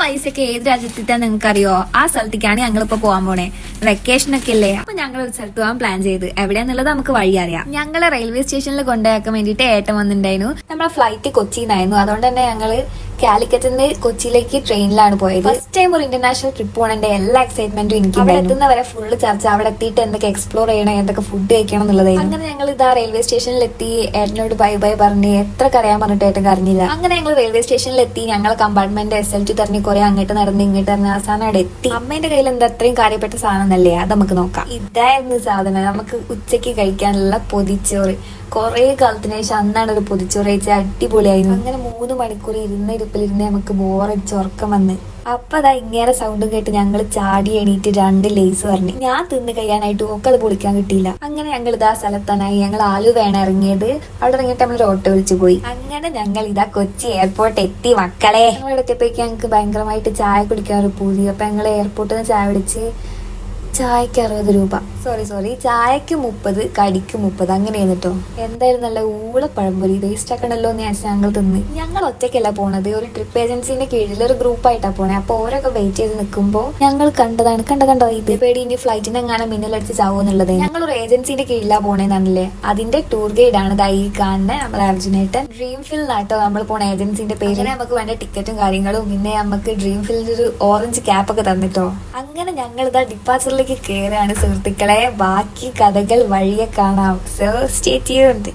പൈസക്ക് ഏത് രാജ്യത്തെത്താൻ നിങ്ങൾക്ക് അറിയോ? ആ സ്ഥലത്തേക്കാണ് ഞങ്ങളിപ്പോ പോകാൻ പോണേ. വെക്കേഷൻ ഒക്കെ അല്ലേ, അപ്പൊ ഞങ്ങൾ ഒരു സ്ഥലത്ത് പോകാൻ പ്ലാൻ ചെയ്ത്. എവിടെയാന്നുള്ളത് നമുക്ക് വഴി അറിയാം. ഞങ്ങളെ റെയിൽവേ സ്റ്റേഷനിൽ കൊണ്ടുപോയാക്കാൻ വേണ്ടിട്ട് ഏട്ടൻ വന്നിട്ടുണ്ടായിരുന്നു. നമ്മളെ ഫ്ലൈറ്റ് കൊച്ചിന്നായിരുന്നു. അതുകൊണ്ട് തന്നെ ഞങ്ങള് കാലിക്കറ്റിൽ നിന്ന് കൊച്ചിയിലേക്ക് ട്രെയിനിലാണ് പോയത്. ഫസ്റ്റ് ടൈം ഒരു ഇന്റർനാഷണൽ ട്രിപ്പ് പോകണന്റെ എല്ലാ എക്സൈറ്റ്മെന്റും എനിക്ക് അവിടെ എത്തുന്നവരെ ഫുള്ള് ചർച്ച. അവിടെ എത്തിയിട്ട് എന്തൊക്കെ എക്സ്പ്ലോർ ചെയ്യണം, എന്തൊക്കെ ഫുഡ് കഴിക്കണം എന്നുള്ളതായിരുന്നു. അങ്ങനെ ഞങ്ങൾ ഇതാ റെയിൽവേ സ്റ്റേഷനിൽ എത്തി. ഏട്ടനോട് ബൈ ബൈ പറഞ്ഞ് എത്ര കരയാൻ പറഞ്ഞിട്ട് ഏട്ടൻ കരഞ്ഞില്ല. അങ്ങനെ ഞങ്ങൾ റെയിൽവേ സ്റ്റേഷനിൽ എത്തി. ഞങ്ങൾ കമ്പാർട്ട്മെന്റ് SLT തെരഞ്ഞ് കുറെ അങ്ങോട്ട് നടന്ന് ഇങ്ങോട്ട് നടന്ന് അവസാനം അവിടെ എത്തി. അമ്മേന്റെ കയ്യിൽ എന്താ അത്രയും കാര്യപ്പെട്ട സാധനം എന്നല്ലേ, അത് നമുക്ക് നോക്കാം. ഇതായിരുന്നു സാധനം. നമുക്ക് ഉച്ചയ്ക്ക് കഴിക്കാനുള്ള പൊതിച്ചോറ്. കുറെ കാലത്തിന് ശേഷം അന്നാണ് ഒരു പൊതിച്ചോറ് കഴിച്ച. അടിപൊളിയായിരുന്നു. അങ്ങനെ 3 മണിക്കൂർ ഇരുന്നിരുന്ന് നമുക്ക് ബോറടിച്ച് ഉറക്കം വന്ന്. അപ്പൊ അതാ ഇങ്ങനെ സൗണ്ടും കേട്ട് ഞങ്ങൾ ചാടി എണീറ്റ് 2 ലേസ് പറഞ്ഞു. ഞാൻ തിന്ന് കഴിയാനായിട്ട് ഒക്കെ അത് പൊളിക്കാൻ കിട്ടിയില്ല. അങ്ങനെ ഞങ്ങൾ ഇതാ സ്ഥലത്താനായി. ഞങ്ങൾ ആലുവയാണ് ഇറങ്ങിയത്. അവിടെ ഇറങ്ങിയിട്ട് നമ്മളൊരു ഓട്ടോ വിളിച്ചു പോയി. അങ്ങനെ ഞങ്ങൾ ഇതാ കൊച്ചി എയർപോർട്ട് എത്തി മക്കളെ. ഞങ്ങൾ എത്തിയപ്പോഴേക്ക് ഞങ്ങൾക്ക് ഭയങ്കരമായിട്ട് ചായ കുടിക്കാൻ ഒരു പൂതി. അപ്പൊ ഞങ്ങൾ എയർപോർട്ടിൽ നിന്ന് ചായ പിടിച്ച് ചായക്ക് 60 രൂപ. സോറി ചായക്ക് 30, കടിക്ക് 30 അങ്ങനെയാണ് കേട്ടോ. എന്തായാലും നല്ല ഊളപ്പഴംപൊരി. വേസ്റ്റ് ആക്കണല്ലോ എന്ന് വെച്ചാൽ ഞങ്ങൾ തിന്ന്. ഞങ്ങൾ ഒറ്റയ്ക്കല്ല പോണത്, ഒരു ട്രിപ്പ് ഏജൻസിന്റെ കീഴിൽ ഒരു ഗ്രൂപ്പായിട്ടാണ് പോണേ. അപ്പൊ ഓരോക്കെ വെയിറ്റ് ചെയ്ത് നിൽക്കുമ്പോൾ ഞങ്ങൾ കണ്ടോ ഇത് പേടി ഇനി ഫ്ലൈറ്റിന് എങ്ങനെ മിന്നലടിച്ച് ചാവുന്നുള്ളത്. ഞങ്ങൾ ഒരു ഏജൻസിന്റെ കീഴിലാണ് പോണേന്നാണല്ലേ. അതിന്റെ ടൂർ ഗൈഡ് ആണ് ഈ കാണുന്നത് നമ്മുടെ അർജുനേട്ടൻ. ഡ്രീം ഫിൽ നാട്ടോ നമ്മൾ പോണ ഏജൻസിന്റെ പേര്. നമുക്ക് വേണ്ട ടിക്കറ്റും കാര്യങ്ങളും പിന്നെ നമുക്ക് ഡ്രീം ഫിലിന്റെ ഒരു ഓറഞ്ച് ക്യാപ്പ് ഒക്കെ തന്നിട്ടോ. അങ്ങനെ ഞങ്ങൾ ഇതാ ഡിപ്പാച്ചറിലേക്ക് കയറാണ് സുഹൃത്തുക്കളെ. ബാക്കി കഥകൾ വഴിയെ കാണാം. So stay tuned.